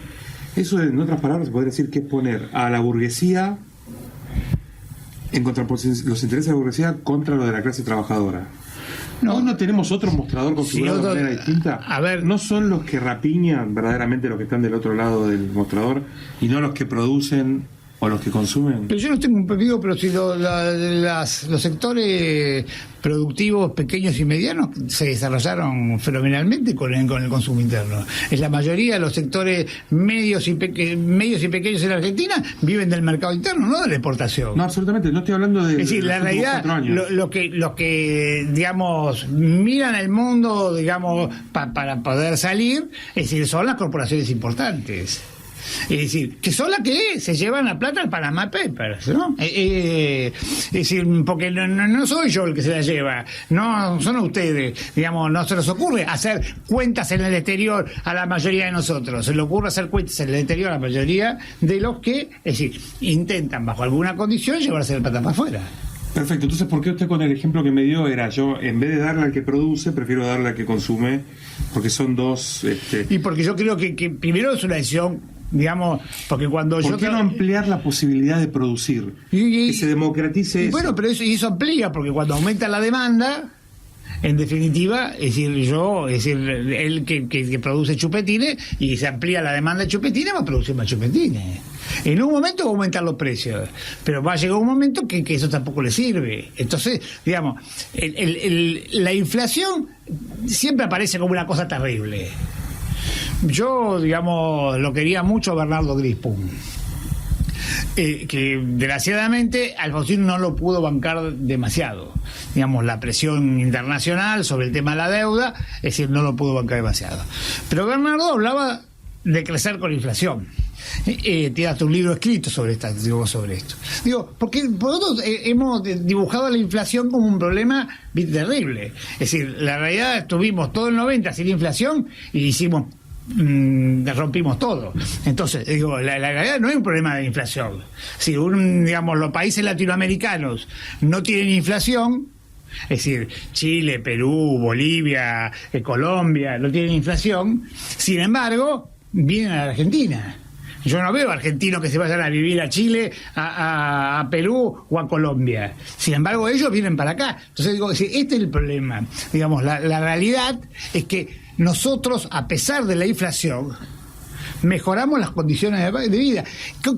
eso en otras palabras se podría decir que es poner a la burguesía en contraposición, los intereses de la burguesía contra lo de la clase trabajadora. ¿No tenemos otro mostrador configurado de manera distinta? A ver, ¿no son los que rapiñan verdaderamente los que están del otro lado del mostrador y no los que producen o los que consumen? Pero yo no tengo un pedido, pero si los sectores productivos pequeños y medianos se desarrollaron fenomenalmente con el consumo interno. Es la mayoría de los sectores medios y pequeños en la Argentina viven del mercado interno, no de la exportación. No, absolutamente, no estoy hablando de... Es decir, la realidad, los que digamos, miran el mundo, digamos, para poder salir, es decir, son las corporaciones importantes. Es decir, que son las que se llevan la plata al Panama Papers, ¿no? Es decir, porque no soy yo el que se la lleva, no son ustedes, digamos, no se les ocurre hacer cuentas en el exterior a la mayoría de nosotros, se les ocurre hacer cuentas en el exterior a la mayoría de los que, es decir, intentan bajo alguna condición llevarse la plata para afuera. Perfecto, entonces, ¿por qué usted con el ejemplo que me dio era yo, en vez de darle al que produce, prefiero darle al que consume? Porque son dos... Y porque yo creo que primero es una decisión, digamos, porque cuando ¿Por qué no ampliar la posibilidad de producir? Que se democratice eso. Bueno, pero eso amplía, porque cuando aumenta la demanda, en definitiva, es decir, él que produce chupetines y se amplía la demanda de chupetines, va a producir más chupetines. En un momento va a aumentar los precios, pero va a llegar un momento que eso tampoco le sirve. Entonces, digamos, la inflación siempre aparece como una cosa terrible. Yo, digamos, lo quería mucho a Bernardo Grispum, que desgraciadamente Alfonsín no lo pudo bancar demasiado. Digamos, la presión internacional sobre el tema de la deuda, es decir, no lo pudo bancar demasiado. Pero Bernardo hablaba de crecer con inflación. Tiene hasta un libro escrito sobre esto. Porque nosotros hemos dibujado la inflación como un problema terrible. Es decir, la realidad, estuvimos todo el 90 sin inflación y rompimos todo. Entonces, digo, la realidad no es un problema de inflación. Si digamos, los países latinoamericanos no tienen inflación, es decir, Chile, Perú, Bolivia, Colombia no tienen inflación, sin embargo, vienen a la Argentina. Yo no veo argentinos que se vayan a vivir a Chile, a Perú o a Colombia. Sin embargo, ellos vienen para acá. Entonces digo, este es el problema. Digamos, la realidad es que nosotros, a pesar de la inflación, mejoramos las condiciones de vida.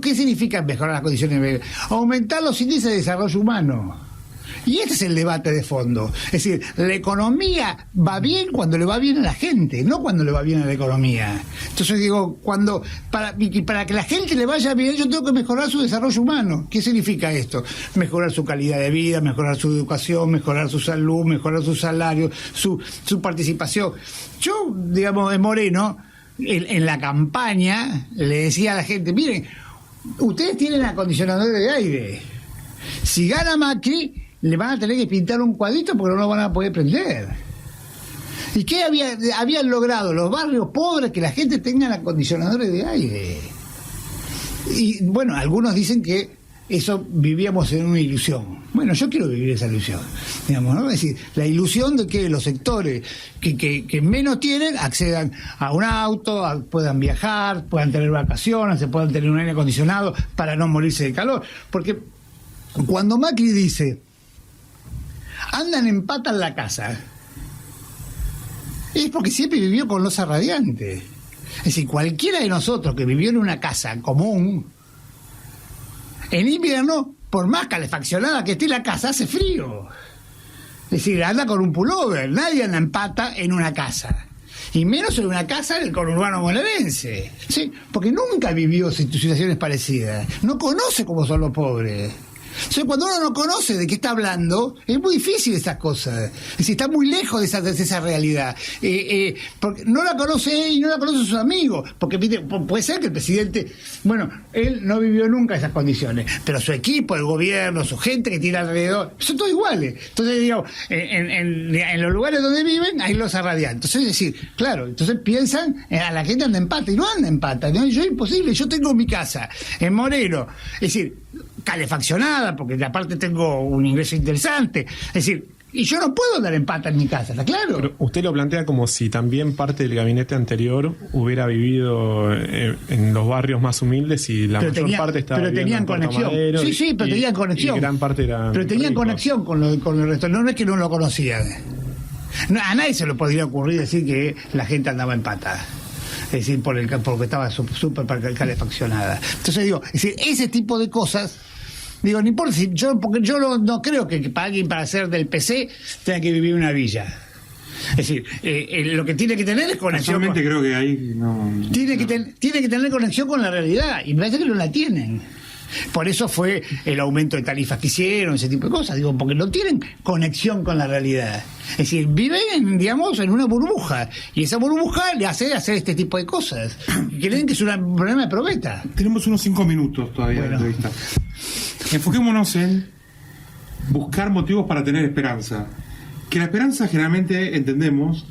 ¿Qué significa mejorar las condiciones de vida? Aumentar los índices de desarrollo humano. Y ese es el debate de fondo. Es decir, la economía va bien cuando le va bien a la gente, no cuando le va bien a la economía. Entonces digo, para que la gente le vaya bien, yo tengo que mejorar su desarrollo humano. ¿Qué significa esto? Mejorar su calidad de vida, mejorar su educación, mejorar su salud, mejorar su salario, su participación. Yo, digamos, en Moreno, en la campaña, le decía a la gente, miren, ustedes tienen acondicionadores de aire. Si gana Macri, le van a tener que pintar un cuadrito porque no lo van a poder prender. ¿Y qué habían logrado los barrios pobres? Que la gente tenga acondicionadores de aire. Y bueno, algunos dicen que eso vivíamos en una ilusión. Bueno, yo quiero vivir esa ilusión, digamos, ¿no? Es decir, la ilusión de que los sectores que menos tienen accedan a un auto, puedan viajar, puedan tener vacaciones, se puedan tener un aire acondicionado para no morirse de calor. Porque cuando Macri dice andan en pata en la casa, es porque siempre vivió con losa radiante. Es decir, cualquiera de nosotros que vivió en una casa común, en invierno, por más calefaccionada que esté la casa, hace frío. Es decir, anda con un pullover, nadie anda en pata en una casa. Y menos en una casa del conurbano bonaerense, ¿sí? Porque nunca vivió situaciones parecidas. No conoce cómo son los pobres. Entonces, cuando uno no conoce de qué está hablando, es muy difícil esas cosas. Es decir, está muy lejos de esa realidad. Porque no la conoce él y no la conocen sus amigos. Porque puede ser que el presidente, bueno, él no vivió nunca esas condiciones, pero su equipo, el gobierno, su gente que tiene alrededor, son todos iguales. Entonces, digamos, en los lugares donde viven, ahí los arradian. Entonces, es decir, claro, entonces piensan, a la gente anda en pata, y no anda en pata. ¿No? Yo, imposible, yo tengo mi casa en Moreno. Es decir, calefaccionada, porque aparte tengo un ingreso interesante. Es decir, y yo no puedo andar en pata en mi casa, ¿está claro? Pero usted lo plantea como si también parte del gabinete anterior hubiera vivido en los barrios más humildes y la mayor parte estaba pero tenían conexión. Sí, pero tenían conexión. Y gran parte era pero tenían ricos. Conexión con el resto. No es que no lo conocían. No, a nadie se le podría ocurrir decir que la gente andaba en pata. Es decir, porque estaba súper calefaccionada. Entonces digo, es decir, ese tipo de cosas, digo, no importa, porque yo no creo que alguien para ser del PC tenga que vivir en una villa. Es decir, lo que tiene que tener es conexión. Personalmente creo que ahí no. Tiene que tener conexión con la realidad, y me parece que no la tienen. Por eso fue el aumento de tarifas que hicieron, ese tipo de cosas, digo, porque no tienen conexión con la realidad. Es decir, viven, digamos, en una burbuja, y esa burbuja le hace hacer este tipo de cosas. Creen que es un problema de probeta. Tenemos unos 5 minutos todavía de entrevista. Enfoquémonos en buscar motivos para tener esperanza. Que la esperanza, generalmente entendemos,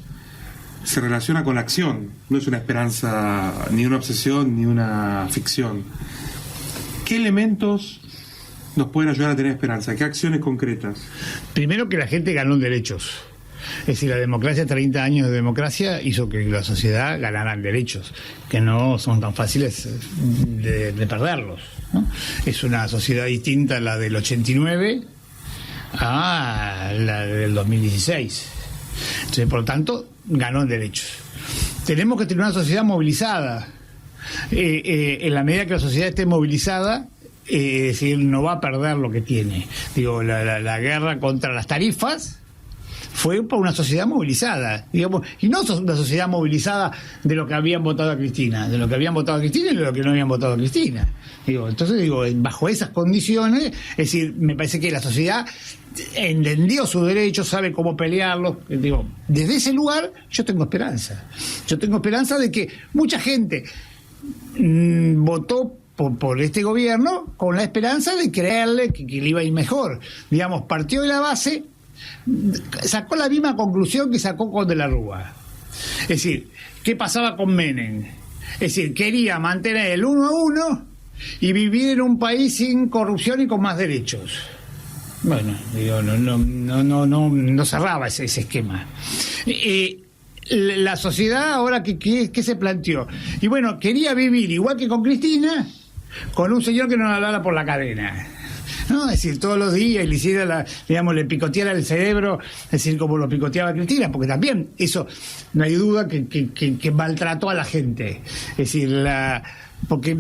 se relaciona con la acción. No es una esperanza, ni una obsesión, ni una ficción. ¿Qué elementos nos pueden ayudar a tener esperanza? ¿Qué acciones concretas? Primero, que la gente ganó derechos. Es decir, la democracia, 30 años de democracia, hizo que la sociedad ganara derechos, que no son tan fáciles de perderlos, ¿no? Es una sociedad distinta a la del 89 a la del 2016. Entonces, por lo tanto, ganó en derechos. Tenemos que tener una sociedad movilizada. En la medida que la sociedad esté movilizada, es decir, no va a perder lo que tiene. Digo, la guerra contra las tarifas fue por una sociedad movilizada, digamos, y no una sociedad movilizada de lo que habían votado a Cristina, de lo que habían votado a Cristina y de lo que no habían votado a Cristina. Entonces, bajo esas condiciones, es decir, me parece que la sociedad entendió sus derechos, sabe cómo pelearlos. Digo, desde ese lugar yo tengo esperanza. Yo tengo esperanza de que mucha gente votó por este gobierno con la esperanza de creerle que le iba a ir mejor. Digamos, partió de la base, sacó la misma conclusión que sacó con De la Rúa. Es decir, ¿qué pasaba con Menem? Es decir, quería mantener el 1 a 1 y vivir en un país sin corrupción y con más derechos. Bueno, digo, no cerraba ese esquema. La sociedad ahora ¿qué se planteó? Y bueno, quería vivir igual que con Cristina, con un señor que no hablara por la cadena, ¿no? Es decir, todos los días, y le hiciera le picoteara el cerebro, es decir, como lo picoteaba Cristina, porque también eso, no hay duda que maltrató a la gente. Es decir, porque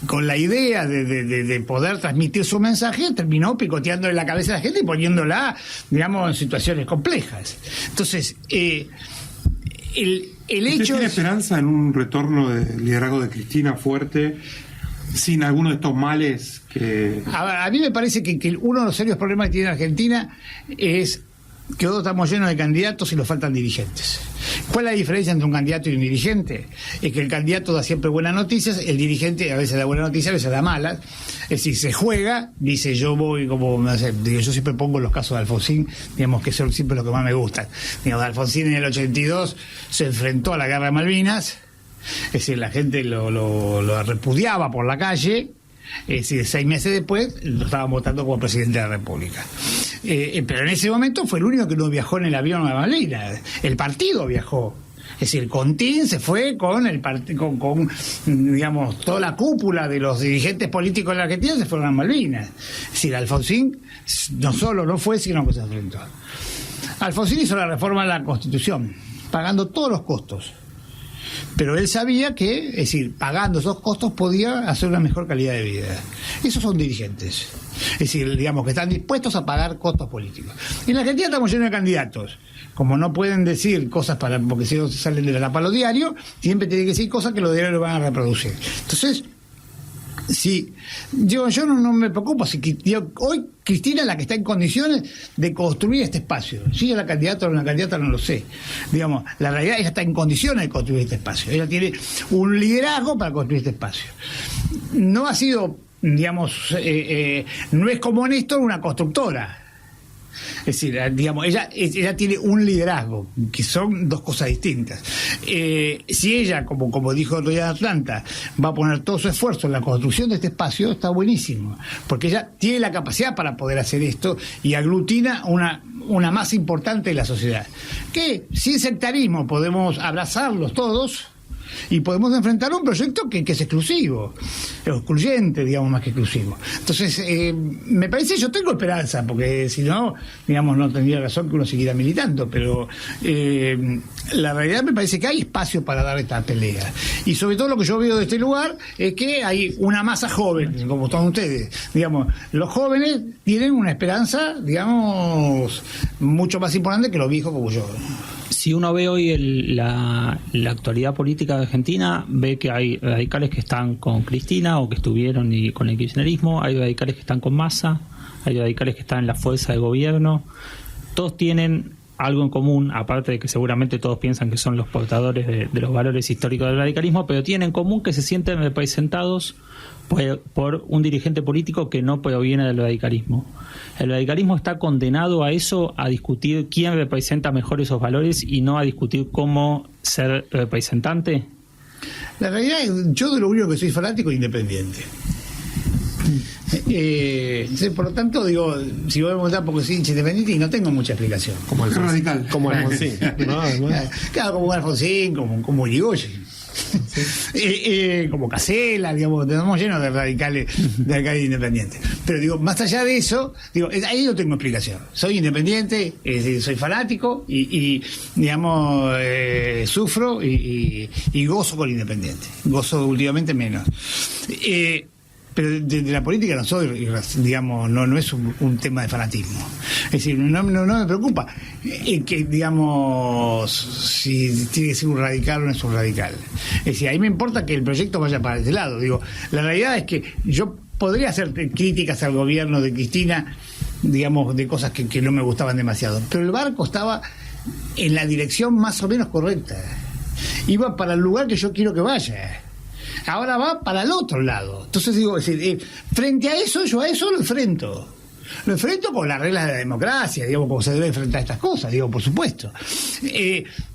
con la idea de poder transmitir su mensaje, terminó picoteando en la cabeza de la gente y poniéndola, digamos, en situaciones complejas. Entonces, el hecho... ¿Usted tiene esperanza en un retorno del liderazgo de Cristina fuerte, sin alguno de estos males que... A mí me parece que uno de los serios problemas que tiene Argentina es que todos estamos llenos de candidatos y nos faltan dirigentes. ¿Cuál es la diferencia entre un candidato y un dirigente? Es que el candidato da siempre buenas noticias, el dirigente a veces da buenas noticias, a veces da malas. Es decir, se juega, dice yo voy como, no sé, digo, yo siempre pongo los casos de Alfonsín, digamos que son siempre los que más me gustan. Digamos, Alfonsín en el 82 se enfrentó a la guerra de Malvinas, es decir, la gente lo repudiaba por la calle. Es decir, 6 meses después lo estaban votando como presidente de la República. Pero en ese momento fue el único que no viajó en el avión a Malvinas. El partido viajó. Es decir, Contín se fue con digamos, toda la cúpula de los dirigentes políticos de la Argentina, se fueron a Malvinas. Es decir, Alfonsín no solo no fue, sino que se enfrentó. Alfonsín hizo la reforma de la Constitución, pagando todos los costos. Pero él sabía que, es decir, pagando esos costos podía hacer una mejor calidad de vida. Esos son dirigentes. Es decir, digamos que están dispuestos a pagar costos políticos. En la Argentina estamos llenos de candidatos. Como no pueden decir cosas porque si no salen de la tapa los diarios, siempre tienen que decir cosas que los diarios lo van a reproducir. Entonces, sí, yo no me preocupo. Hoy Cristina es la que está en condiciones de construir este espacio. Si es la candidata o una candidata, no lo sé. Digamos, la realidad, ella está en condiciones de construir este espacio. Ella tiene un liderazgo para construir este espacio. No ha sido, digamos, no es como Néstor una constructora. Es decir, digamos, ella tiene un liderazgo, que son dos cosas distintas. Si ella, como dijo el otro día de Atlanta, va a poner todo su esfuerzo en la construcción de este espacio, está buenísimo, porque ella tiene la capacidad para poder hacer esto y aglutina una masa importante de la sociedad. Que sin sectarismo podemos abrazarlos todos y podemos enfrentar un proyecto que es exclusivo, excluyente, digamos, más que exclusivo. Entonces, me parece, yo tengo esperanza, porque si no, digamos, no tendría razón que uno siguiera militando, pero la realidad me parece que hay espacio para dar esta pelea. Y sobre todo lo que yo veo de este lugar es que hay una masa joven, como todos ustedes. Digamos, los jóvenes tienen una esperanza, digamos, mucho más importante que los viejos como yo. Si uno ve hoy la actualidad política de Argentina, ve que hay radicales que están con Cristina o que estuvieron con el kirchnerismo, hay radicales que están con Massa, hay radicales que están en la fuerza de gobierno. Todos tienen algo en común, aparte de que seguramente todos piensan que son los portadores de los valores históricos del radicalismo, pero tienen en común que se sienten representados por un dirigente político que no proviene del radicalismo. El radicalismo está condenado a eso, a discutir quién representa mejor esos valores y no a discutir cómo ser representante. La realidad es, yo de lo único que soy fanático es independiente. Por lo tanto, digo, si voy a votar porque soy independiente y no tengo mucha explicación. Como el radical. Como Alfonsín. Claro, como Alfonsín, como Irigoyen. Sí. Como Casella, digamos, estamos llenos de radicales independientes. Pero digo, más allá de eso, digo, ahí no tengo explicación. Soy independiente, soy fanático y digamos, sufro y gozo con independiente. Gozo últimamente menos. Pero de la política no soy, digamos, no es un tema de fanatismo. Es decir, no me preocupa que, digamos, si tiene que ser un radical o no es un radical. Es decir, ahí me importa que el proyecto vaya para ese lado. Digo, la realidad es que yo podría hacer críticas al gobierno de Cristina, digamos, de cosas que no me gustaban demasiado, pero el barco estaba en la dirección más o menos correcta. Iba para el lugar que yo quiero que vaya. Ahora va para el otro lado. Entonces digo, frente a eso, yo a eso lo enfrento. Lo enfrento con las reglas de la democracia, digamos, como se debe enfrentar estas cosas, digo, por supuesto.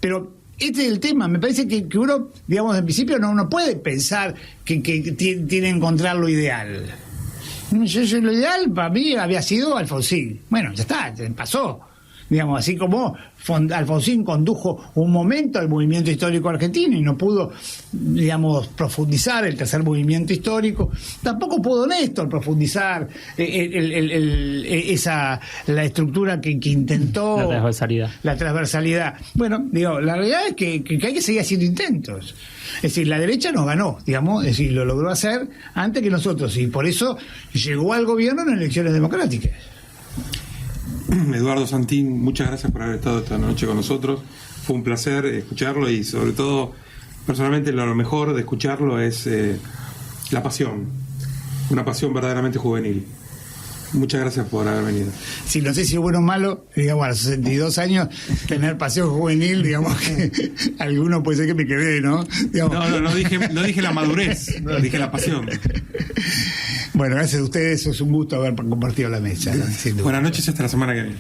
Pero este es el tema. Me parece que uno, digamos, en principio no puede pensar que tiene que encontrar lo ideal. Lo ideal para mí había sido Alfonsín. Bueno, ya está, pasó. Digamos, así como Alfonsín condujo un momento al movimiento histórico argentino y no pudo, digamos, profundizar el tercer movimiento histórico, tampoco pudo Néstor profundizar la estructura que intentó. La transversalidad. Bueno, digo, la realidad es que hay que seguir haciendo intentos. Es decir, la derecha nos ganó, digamos, es decir, lo logró hacer antes que nosotros y por eso llegó al gobierno en elecciones democráticas. Eduardo Santín, muchas gracias por haber estado esta noche con nosotros. Fue un placer escucharlo y sobre todo, personalmente, lo mejor de escucharlo es la pasión, una pasión verdaderamente juvenil. Muchas gracias por haber venido. Sí, no sé si es bueno o malo, digamos, a los 62 años, tener pasión juvenil, digamos, que alguno puede ser que me quede, ¿no? Digamos. No dije la madurez, dije la pasión. Bueno, gracias a ustedes, es un gusto haber compartido la mesa. Buenas noches, hasta la semana que viene.